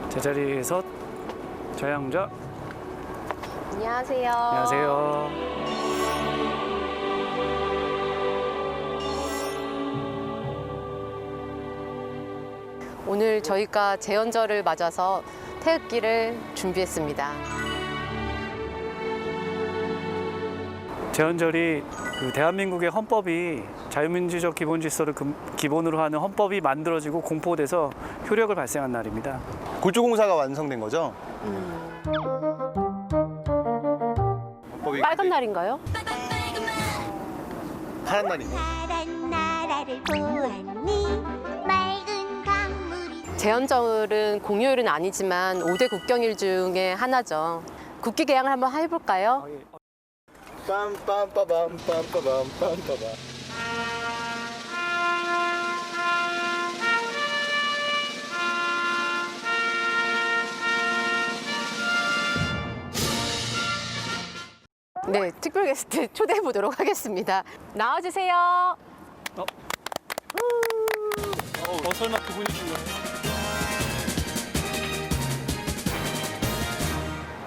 제자리에서 저양자. 안녕하세요. 안녕하세요. 오늘 저희가 제헌절을 맞아서 태극기를 준비했습니다. 제헌절이 그 대한민국의 헌법이 자유민주적 기본 질서를 기본으로 하는 헌법이 만들어지고 공포돼서 효력을 발생한 날입니다. 구조공사가 완성된 거죠? 헌법이 빨간 날인가요? 파란 날이네. 파란 나라를 보았니 맑은 강물이 제헌절은 공휴일은 아니지만 5대 국경일 중에 하나죠. 국기 개항을 한번 해볼까요? 빰빰빠밤 빰빠밤 빰빠밤. 네, 특별 게스트 초대해 보도록 하겠습니다. 나와주세요. 설마 그분이신가요?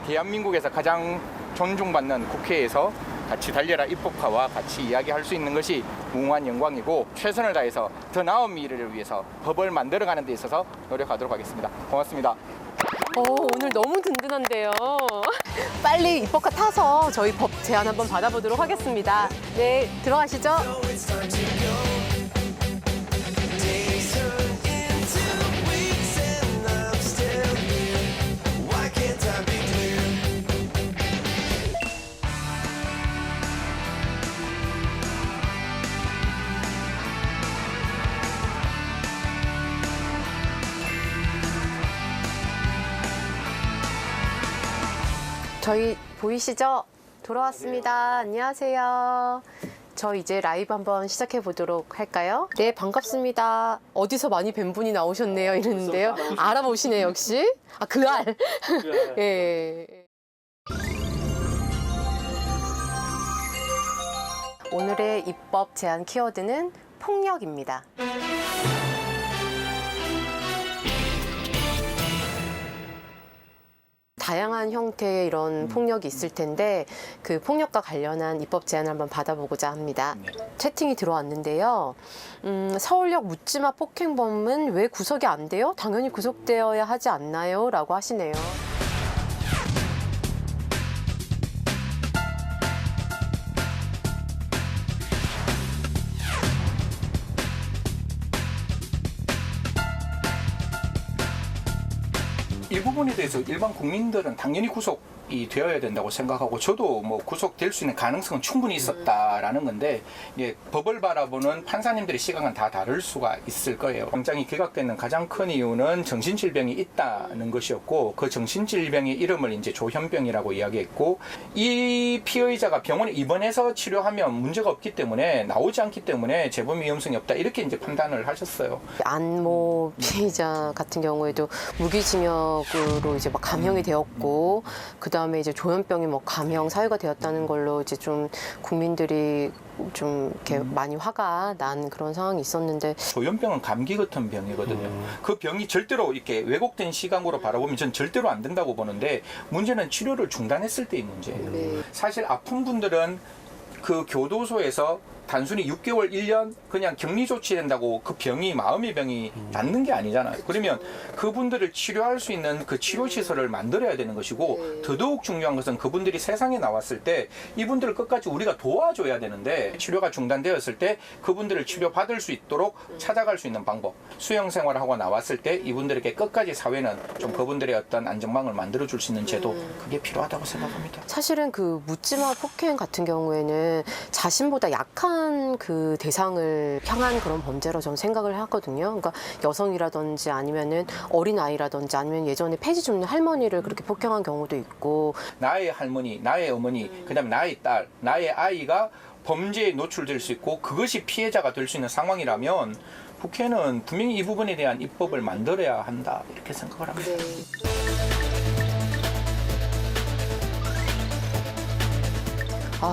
대한민국에서 가장 존중받는 국회에서 같이 달려라 입법화와 같이 이야기할 수 있는 것이 무궁한 영광이고 최선을 다해서 더 나은 미래를 위해서 법을 만들어가는 데 있어서 노력하도록 하겠습니다. 고맙습니다. 오늘 너무 든든한데요. 빨리 입법화 타서 저희 법 제안 한번 받아보도록 하겠습니다. 네, 들어가시죠. 저희 보이시죠? 돌아왔습니다. 안녕하세요. 저 이제 라이브 한번 시작해 보도록 할까요? 네, 반갑습니다. 어디서 많이 뵌 분이 나오셨네요. 이러는데요. 알아보시네요, 역시. 아, 그 알. 예. 오늘의 입법 제안 키워드는 폭력입니다. 다양한 형태의 이런 폭력이 있을 텐데 그 폭력과 관련한 입법 제안을 한번 받아보고자 합니다. 채팅이 들어왔는데요. 서울역 묻지마 폭행범은 왜 구속이 안 돼요? 당연히 구속되어야 하지 않나요? 라고 하시네요. 이 부분에 대해서 일반 국민들은 당연히 구속이 되어야 된다고 생각하고 저도 뭐 구속될 수 있는 가능성은 충분히 있었다라는 건데 이게 법을 바라보는 판사님들의 시각은 다 다를 수가 있을 거예요. 영장이 기각되는 가장 큰 이유는 정신질병이 있다는 것이었고 그 정신질병의 이름을 이제 조현병이라고 이야기했고 이 피의자가 병원에 입원해서 치료하면 문제가 없기 때문에 나오지 않기 때문에 재범 위험성이 없다 이렇게 이제 판단을 하셨어요. 안모 피해자 같은 경우에도 무기징역으로 이제 막 감형이 되었고 그 다음에 이제 조현병이 뭐 감형 사유가 되었다는 걸로 이제 좀 국민들이 좀 이렇게 많이 화가 난 그런 상황이 있었는데 조현병은 감기 같은 병이거든요. 그 병이 절대로 이렇게 왜곡된 시각으로 바라보면 전 절대로 안 된다고 보는데 문제는 치료를 중단했을 때의 문제예요. 네. 사실 아픈 분들은 그 교도소에서 단순히 6개월, 1년 그냥 격리 조치된다고 그 병이 마음의 병이 낫는 게 아니잖아요. 그러면 그분들을 치료할 수 있는 그 치료 시설을 만들어야 되는 것이고 더더욱 중요한 것은 그분들이 세상에 나왔을 때 이분들을 끝까지 우리가 도와줘야 되는데 치료가 중단되었을 때 그분들을 치료받을 수 있도록 찾아갈 수 있는 방법 수영 생활을 하고 나왔을 때 이분들에게 끝까지 사회는 좀 그분들의 어떤 안전망을 만들어줄 수 있는 제도 그게 필요하다고 생각합니다. 사실은 그 묻지마 폭행 같은 경우에는 자신보다 약한 그 대상을 향한 그런 범죄로 저는 생각을 하거든요. 그러니까 여성이라든지 아니면은 어린 아이라든지 아니면 예전에 폐지 줍는 할머니를 그렇게 폭행한 경우도 있고 나의 할머니, 나의 어머니, 그다음에 나의 딸, 나의 아이가 범죄에 노출될 수 있고 그것이 피해자가 될 수 있는 상황이라면 국회는 분명히 이 부분에 대한 입법을 만들어야 한다 이렇게 생각을 합니다.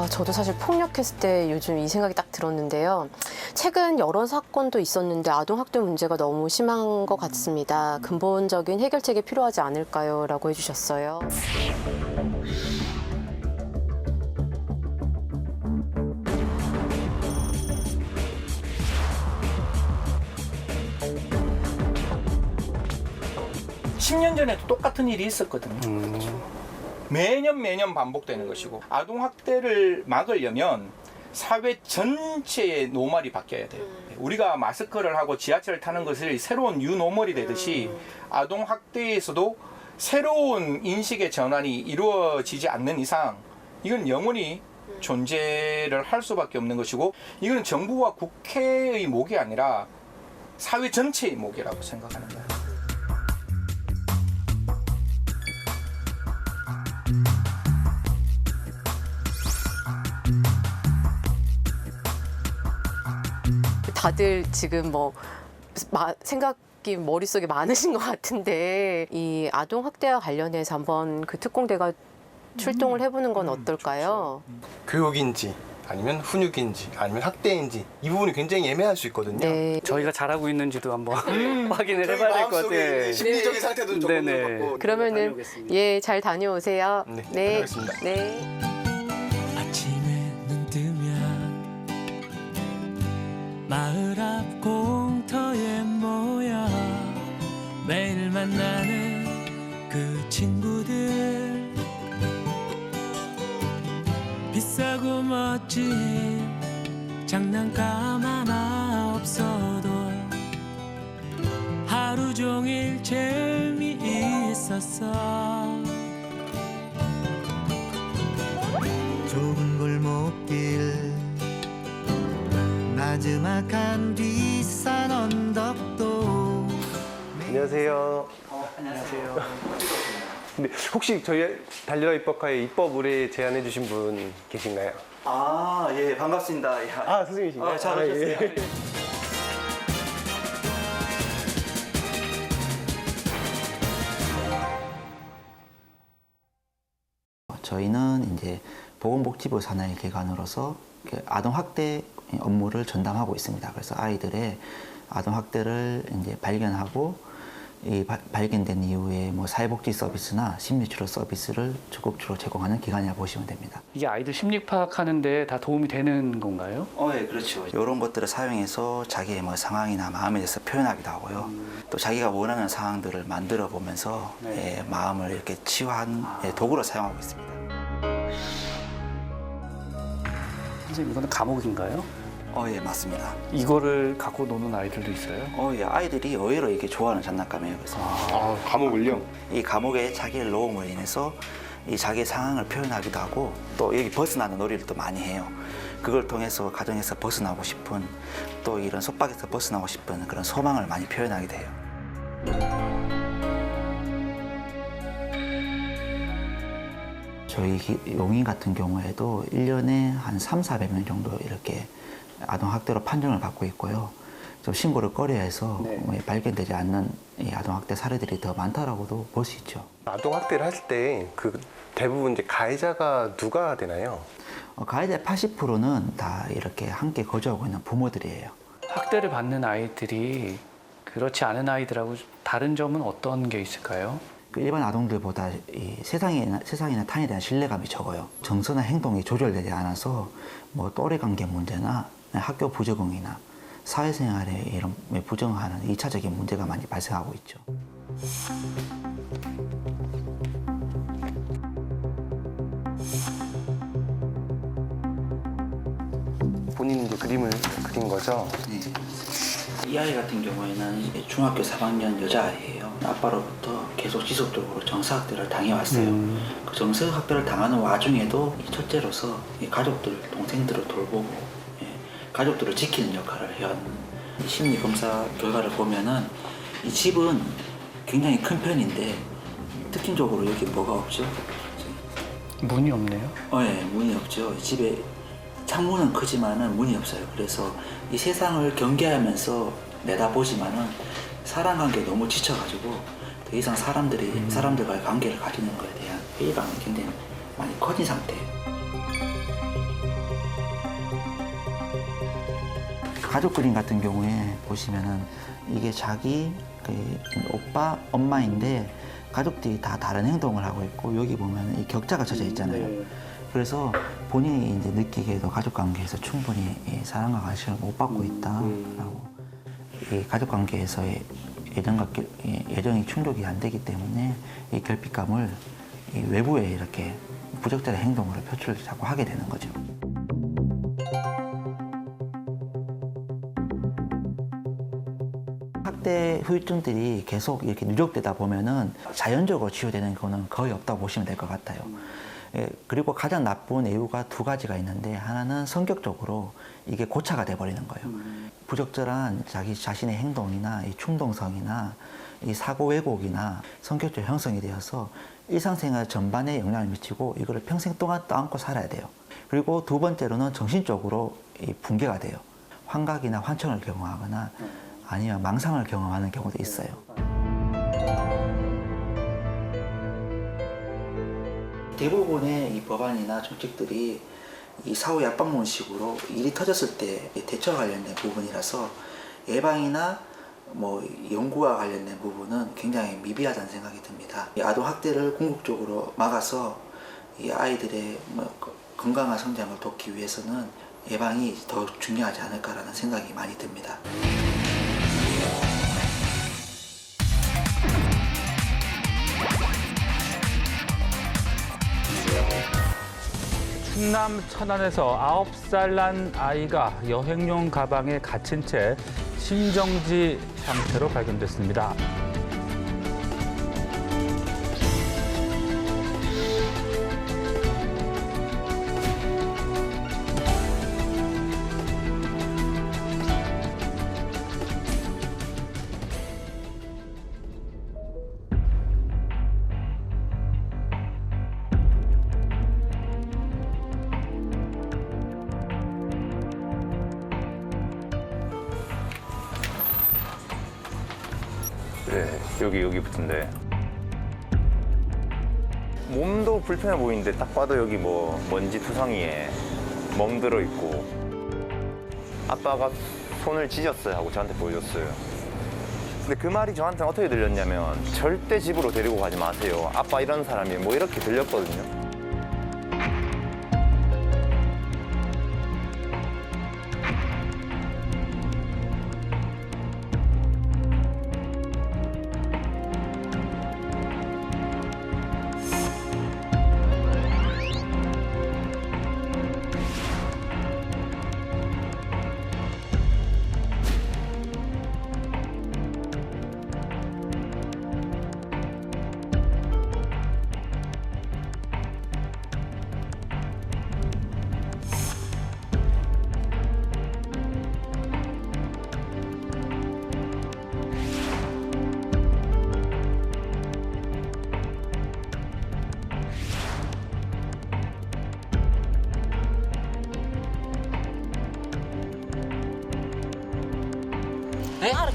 저도 사실 폭력했을 때 요즘 이 생각이 딱 들었는데요. 최근 여러 사건도 있었는데 아동학대 문제가 너무 심한 것 같습니다. 근본적인 해결책이 필요하지 않을까요? 라고 해주셨어요. 십 년 전에도 똑같은 일이 있었거든요. 매년 반복되는 것이고 아동 학대를 막으려면 사회 전체의 노멀이 바뀌어야 돼요. 우리가 마스크를 하고 지하철을 타는 것을 새로운 뉴노멀이 되듯이 아동 학대에서도 새로운 인식의 전환이 이루어지지 않는 이상 이건 영원히 존재를 할 수밖에 없는 것이고 이건 정부와 국회의 목이 아니라 사회 전체의 목이라고 생각하는 거예요. 다들 지금 뭐 생각이 머릿속에 많으신 것 같은데 이 아동학대와 관련해서 한번 그 특공대가 출동을 해보는 건 어떨까요? 교육인지 아니면 훈육인지 아니면 학대인지 이 부분이 굉장히 애매할 수 있거든요. 네. 저희가 잘하고 있는지도 한번 확인을 해봐야 될 것 같아요. 심리적인 상태도 좀 네네. 받고. 그러면은 다녀오겠습니다. 예, 잘 다녀오세요. 네, 네. 다녀오겠습니다. 네. 아침에 눈 뜨면 마을 앞 공터에 모여 매일 만나는 그 친구들 비싸고 멋진 장난감 하나 없어도 하루 종일 재미있었어. 좁은 골목길 나지막한 뒷산 언덕도 안녕하세요. 안녕하세요. 근데 혹시 저희 달려라 입법화에 입법 의뢰 제안해 주신 분 계신가요? 아, 예, 반갑습니다. 예. 아, 선생님이신가요? 잘 오셨어요. 예. 저희는 이제 보건복지부 산하의 기관으로서 아동 학대 업무를 전담하고 있습니다. 그래서 아이들의 아동 학대를 이제 발견하고 이 발견된 이후에 뭐 사회복지 서비스나 심리치료 서비스를 적극적으로 제공하는 기관이라 보시면 됩니다. 이게 아이들 심리 파악하는데 다 도움이 되는 건가요? 네, 그렇죠. 이런 것들을 사용해서 자기의 뭐 상황이나 마음에 대해서 표현하기도 하고요. 또 자기가 원하는 상황들을 만들어 보면서 네. 마음을 이렇게 치유한 도구로 사용하고 있습니다. 선생님, 이거는 감옥인가요? 예, 맞습니다. 이거를 갖고 노는 아이들도 있어요? 예, 아이들이 의외로 이게 좋아하는 장난감이에요. 그래서 아, 감옥을요? 이 감옥에 자기를 놓음으로 인해서 이 자기의 상황을 표현하기도 하고 또 여기 벗어나는 놀이를 또 많이 해요. 그걸 통해서 가정에서 벗어나고 싶은 또 이런 속박에서 벗어나고 싶은 그런 소망을 많이 표현하게 돼요. 저희 용인 같은 경우에도 1년에 한 300~400명 정도 이렇게 아동학대로 판정을 받고 있고요. 좀 신고를 꺼려야 해서 네. 발견되지 않는 이 아동학대 사례들이 더 많다라고도 볼 수 있죠. 아동 학대를 하실 때 그 대부분 이제 가해자가 누가 되나요? 가해자 80%는 다 이렇게 함께 거주하고 있는 부모들이에요. 학대를 받는 아이들이 그렇지 않은 아이들하고 다른 점은 어떤 게 있을까요? 그 일반 아동들보다 이 세상이나 타인에 대한 신뢰감이 적어요. 정서나 행동이 조절되지 않아서 뭐 또래 관계 문제나 학교 부적응이나 사회생활에 이런 부정하는 2차적인 문제가 많이 발생하고 있죠. 본인이 이제 그림을 그린 거죠? 네. 이 아이 같은 경우에는 이제 중학교 3학년 여자아이예요. 아빠로부터 계속 지속적으로 정서학대를 당해왔어요. 그 정서학대를 당하는 와중에도 이 첫째로서 이 가족들, 동생들을 돌보고 가족들을 지키는 역할을 해왔는 이 심리검사 결과를 보면은 이 집은 굉장히 큰 편인데 특징적으로 여기 뭐가 없죠? 문이 없네요. 네, 문이 없죠. 이 집에 창문은 크지만은 문이 없어요. 그래서 이 세상을 경계하면서 내다보지만은 사람 관계에 너무 지쳐가지고 더 이상 사람들과의 관계를 가지는 것에 대한 회의감이 굉장히 많이 커진 상태예요. 가족 그림 같은 경우에 보시면은 이게 자기 그 오빠, 엄마인데 가족들이 다 다른 행동을 하고 있고 여기 보면 이 격자가 쳐져 있잖아요. 그래서 본인이 이제 느끼기에도 가족 관계에서 충분히 이 사랑과 관심을 못 받고 있다라고 이 가족 관계에서의 애정이 충족이 안 되기 때문에 이 결핍감을 이 외부에 이렇게 부적절한 행동으로 표출을 자꾸 하게 되는 거죠. 학대 후유증들이 계속 이렇게 누적되다 보면은 자연적으로 치유되는 거는 거의 없다고 보시면 될 것 같아요. 예, 그리고 가장 나쁜 이유가 두 가지가 있는데 하나는 성격적으로 이게 고차가 돼버리는 거예요. 부적절한 자기 자신의 행동이나 이 충동성이나 이 사고 왜곡이나 성격적 형성이 되어서 일상생활 전반에 영향을 미치고 이거를 평생 동안 또 안고 살아야 돼요. 그리고 두 번째로는 정신적으로 이 붕괴가 돼요. 환각이나 환청을 경험하거나 아니면 망상을 경험하는 경우도 있어요. 대부분의 이 법안이나 정책들이 이 사후 약방문식으로 일이 터졌을 때 대처와 관련된 부분이라서 예방이나 뭐 연구와 관련된 부분은 굉장히 미비하다는 생각이 듭니다. 이 아동 학대를 궁극적으로 막아서 이 아이들의 뭐 건강한 성장을 돕기 위해서는 예방이 더 중요하지 않을까라는 생각이 많이 듭니다. 충남 천안에서 9살 난 아이가 여행용 가방에 갇힌 채 심정지 상태로 발견됐습니다. 네, 여기 붙은데 몸도 불편해 보이는데 딱 봐도 여기 뭐 먼지 투성이에 멍들어 있고 아빠가 손을 찢었어요 하고 저한테 보여줬어요. 근데 그 말이 저한테는 어떻게 들렸냐면 절대 집으로 데리고 가지 마세요. 아빠 이런 사람이 뭐 이렇게 들렸거든요.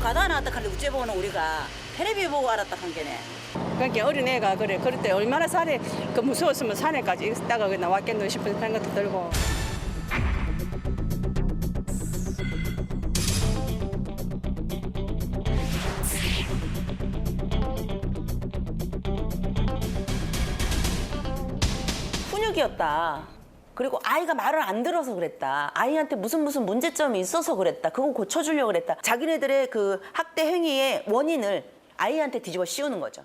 가다 나왔다 하는데 어째 보는 우리가 텔레비 보고 알았다 한 게네. 그러니까 어린애가 그럴 때 얼마나 산에 그 무서웠으면 산에까지 있다가 나왔겠노 싶은 생각도 들고. 훈육이었다. 그리고 아이가 말을 안 들어서 그랬다. 아이한테 무슨 문제점이 있어서 그랬다. 그거 고쳐주려고 그랬다. 자기네들의 그 학대 행위의 원인을 아이한테 뒤집어 씌우는 거죠.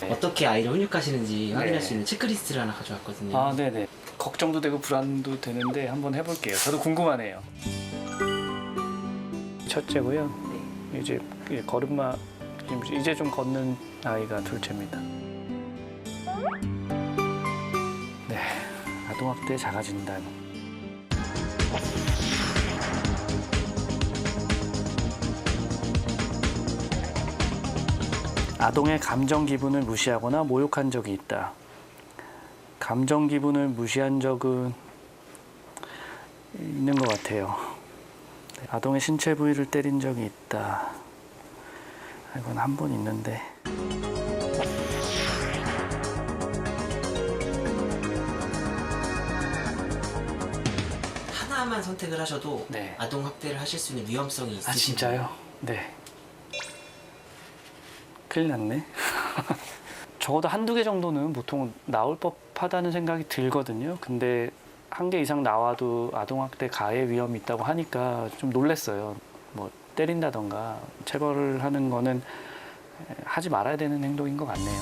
어떻게 아이를 훈육하시는지 확인할 수 있는 체크리스트를 하나 가져왔거든요. 아, 네네. 걱정도 되고 불안도 되는데 한번 해볼게요. 저도 궁금하네요. 첫째고요. 이제 걸음마 이제 좀 걷는 아이가 둘째입니다. 네, 아동학대 자가진단. 아동의 감정 기분을 무시하거나 모욕한 적이 있다. 감정 기분을 무시한 적은 있는 것 같아요. 아동의 신체 부위를 때린 적이 있다. 이건 한 번 있는데. 하나만 선택을 하셔도 아동 학대를 하실 수 있는 위험성이 있으신 아 진짜요? 네. 큰일 났네. 적어도 한두 개 정도는 보통 나올 법하다는 생각이 들거든요. 근데 한 개 이상 나와도 아동학대 가해 위험이 있다고 하니까 좀 놀랐어요. 뭐 때린다던가 체벌을 하는 거는 하지 말아야 되는 행동인 것 같네요.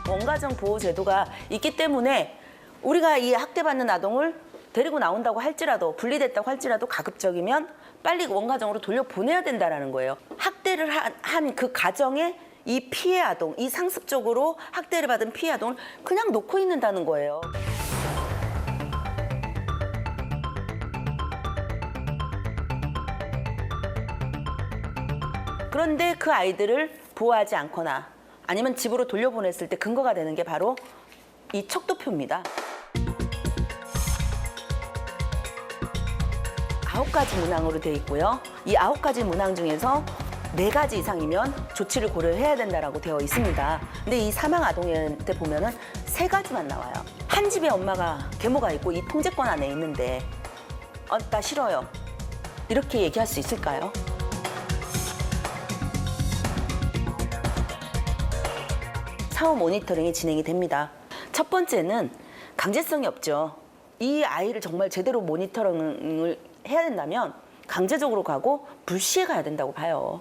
원가정 보호 제도가 있기 때문에 우리가 이 학대받는 아동을 데리고 나온다고 할지라도 분리됐다고 할지라도 가급적이면 빨리 원가정으로 돌려보내야 된다는 거예요. 학대를 한 그 가정에 이 피해 아동, 이 상습적으로 학대를 받은 피해 아동을 그냥 놓고 있는다는 거예요. 그런데 그 아이들을 보호하지 않거나 아니면 집으로 돌려보냈을 때 근거가 되는 게 바로 이 척도표입니다. 9가지 문항으로 되어 있고요. 이 9가지 문항 중에서 4가지 이상이면 조치를 고려해야 된다고 되어 있습니다. 근데 이 사망 아동한테 보면은 3가지만 나와요. 한 집에 엄마가 계모가 있고 이 통제권 안에 있는데 나 싫어요. 이렇게 얘기할 수 있을까요? 사후 모니터링이 진행이 됩니다. 첫 번째는 강제성이 없죠. 이 아이를 정말 제대로 모니터링을 해야 된다면 강제적으로 가고 불시에 가야 된다고 봐요.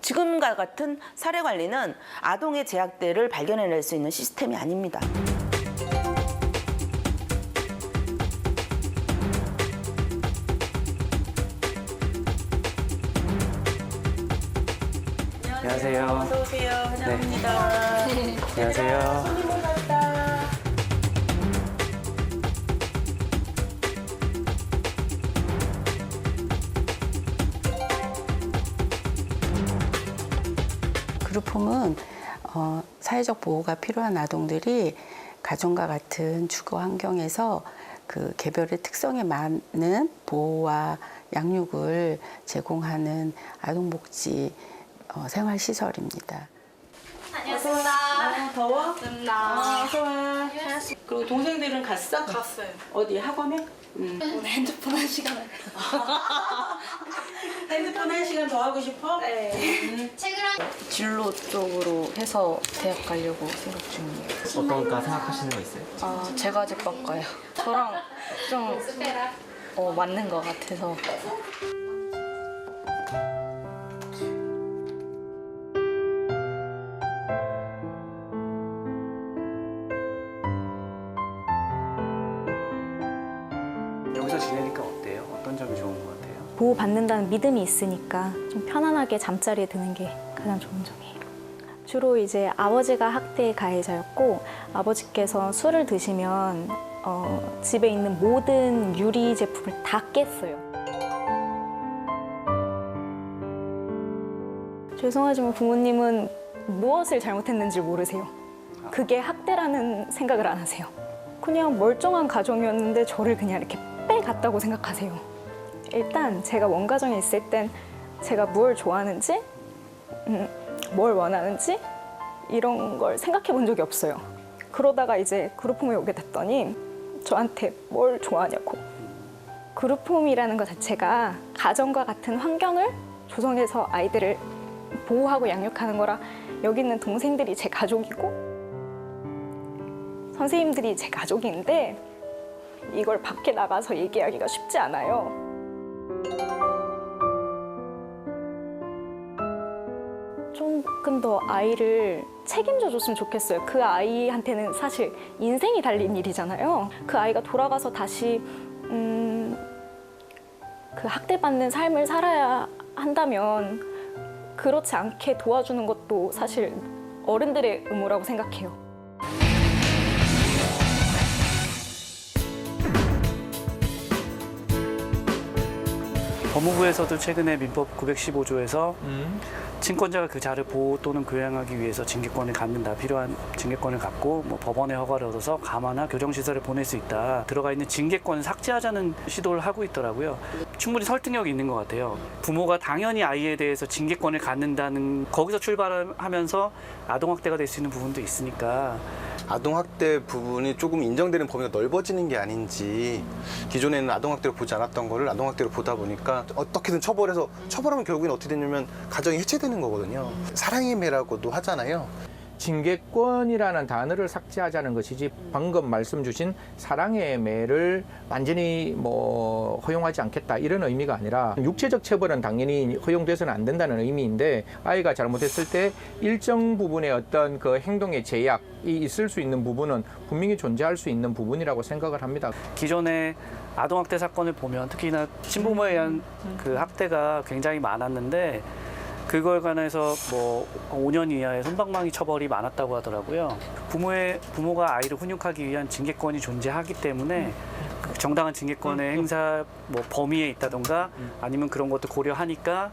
지금과 같은 사례 관리는 아동의 재학대를 발견해낼 수 있는 시스템이 아닙니다. 안녕하세요. 어서 오세요. 환영합니다. 안녕하세요. 손님 오셨다. 그룹홈은 사회적 보호가 필요한 아동들이 가정과 같은 주거 환경에서 그 개별의 특성에 맞는 보호와 양육을 제공하는 아동복지 생활시설입니다. 안녕하세요. 더워? 어서 와. 그리고 동생들은 갔어? 갔어요. 어디 학원에? 오늘 핸드폰 한 시간 핸드폰 1시간 더 하고 싶어? 네. 진로 쪽으로 해서 대학 가려고 생각 중이에요. 어떤가 생각하시는 거 있어요? 제가 집밖가요. 저랑 좀 맞는 것 같아서. 여기서 지내니까 어때요? 어떤 점이 좋은 것 같아요? 보호받는다는 믿음이 있으니까 좀 편안하게 잠자리에 드는 게 가장 좋은 점이에요. 주로 이제 아버지가 학대 가해자였고 아버지께서 술을 드시면 집에 있는 모든 유리 제품을 다 깼어요. 죄송하지만 부모님은 무엇을 잘못했는지 모르세요. 그게 학대라는 생각을 안 하세요. 그냥 멀쩡한 가정이었는데 저를 그냥 이렇게 빼갔다고 생각하세요. 일단 제가 원가정에 있을 땐 제가 뭘 좋아하는지 뭘 원하는지 이런 걸 생각해 본 적이 없어요. 그러다가 이제 그룹홈에 오게 됐더니 저한테 뭘 좋아하냐고. 그룹홈이라는 것 자체가 가정과 같은 환경을 조성해서 아이들을 보호하고 양육하는 거라 여기 있는 동생들이 제 가족이고 선생님들이 제 가족인데 이걸 밖에 나가서 얘기하기가 쉽지 않아요. 조금 더 아이를 책임져 줬으면 좋겠어요. 그 아이한테는 사실 인생이 달린 일이잖아요. 그 아이가 돌아가서 다시 그 학대받는 삶을 살아야 한다면 그렇지 않게 도와주는 것도 사실 어른들의 의무라고 생각해요. 법무부에서도 최근에 민법 915조에서 친권자가 그 자를 보호 또는 교양하기 위해서 징계권을 갖는다. 필요한 징계권을 갖고 뭐 법원의 허가를 얻어서 가마나 교정시설에 보낼 수 있다. 들어가 있는 징계권을 삭제하자는 시도를 하고 있더라고요. 충분히 설득력이 있는 것 같아요. 부모가 당연히 아이에 대해서 징계권을 갖는다는 거기서 출발하면서 아동학대가 될 수 있는 부분도 있으니까 아동학대 부분이 조금 인정되는 범위가 넓어지는 게 아닌지 기존에는 아동학대로 보지 않았던 거를 아동학대로 보다 보니까 어떻게든 처벌하면 결국엔 어떻게 되냐면 가정이 해체되는 거거든요. 사랑의 매라고도 하잖아요. 징계권이라는 단어를 삭제하자는 것이지 방금 말씀 주신 사랑의 매를 완전히 뭐 허용하지 않겠다 이런 의미가 아니라 육체적 처벌은 당연히 허용돼서는 안 된다는 의미인데 아이가 잘못했을 때 일정 부분의 어떤 그 행동의 제약이 있을 수 있는 부분은 분명히 존재할 수 있는 부분이라고 생각을 합니다. 기존에 아동학대 사건을 보면 특히나 친부모에 의한 그 학대가 굉장히 많았는데 그거에 관해서 뭐 5년 이하의 솜방망이 처벌이 많았다고 하더라고요. 부모가 아이를 훈육하기 위한 징계권이 존재하기 때문에 그 정당한 징계권의 행사 뭐 범위에 있다던가 아니면 그런 것도 고려하니까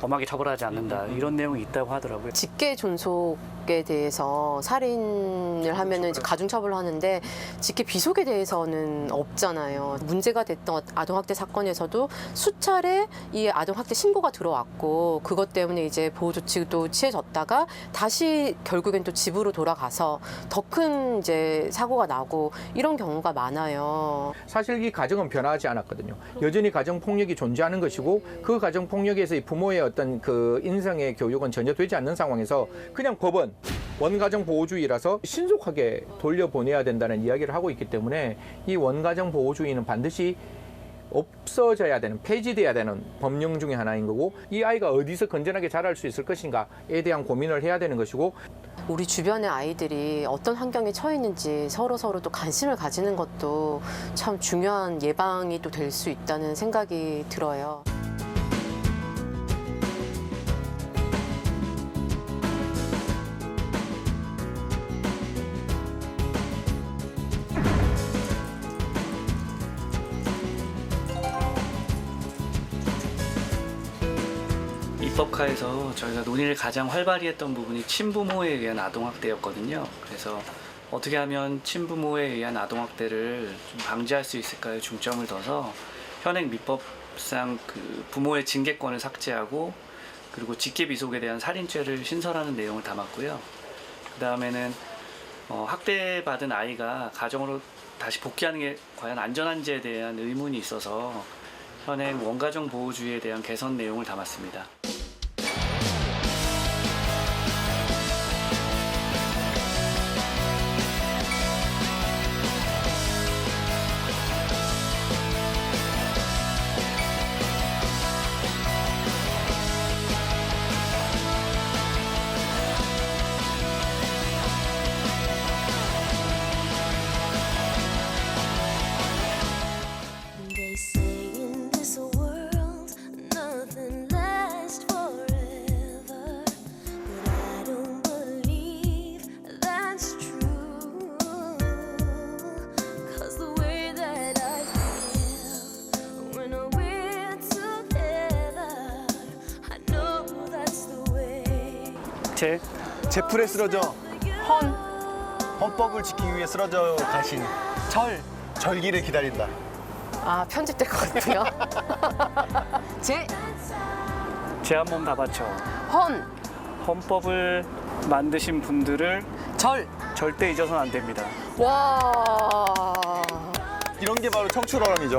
엄하게 처벌하지 않는다 이런 내용이 있다고 하더라고요. 직계 존속에 대해서 살인을 하면은 이제 가중처벌을 하는데 직계 비속에 대해서는 없잖아요. 문제가 됐던 아동학대 사건에서도 수차례 이 아동학대 신고가 들어왔고 그것 때문에 이제 보호 조치도 취해졌다가 다시 결국엔 또 집으로 돌아가서 더 큰 이제 사고가 나고 이런 경우가 많아요. 사실 이 가정은 변하지 않았거든요. 여전히 가정 폭력이 존재하는 것이고 그 가정 폭력에서 이 부모의 어떤 그 인성의 교육은 전혀 되지 않는 상황에서 그냥 법은 원가정 보호주의라서 신속하게 돌려보내야 된다는 이야기를 하고 있기 때문에 이 원가정 보호주의는 반드시 없어져야 되는, 폐지돼야 되는 법령 중에 하나인 거고 이 아이가 어디서 건전하게 자랄 수 있을 것인가에 대한 고민을 해야 되는 것이고 우리 주변의 아이들이 어떤 환경에 처해 있는지 서로 또 관심을 가지는 것도 참 중요한 예방이 또 될 수 있다는 생각이 들어요. 입법화에서 저희가 논의를 가장 활발히 했던 부분이 친부모에 의한 아동학대였거든요. 그래서 어떻게 하면 친부모에 의한 아동학대를 좀 방지할 수 있을까에 중점을 둬서 현행 민법상 그 부모의 징계권을 삭제하고 그리고 직계비속에 대한 살인죄를 신설하는 내용을 담았고요. 그 다음에는 학대받은 아이가 가정으로 다시 복귀하는 게 과연 안전한지에 대한 의문이 있어서 현행 원가정 보호주의에 대한 개선 내용을 담았습니다. They say in this world nothing lasts forever, but I don't believe that's true. 'Cause the way that I feel when we're together, I know that's the way. 제풀에 쓰러져 헌법을 지키기 위해 쓰러져 가신 절기를 기다린다. 아, 편집될 것 같아요. 제 한 몸 다 바쳐. 헌법을 만드신 분들을 절대 잊어서는 안 됩니다. 와. 이런 게 바로 청출어람이죠.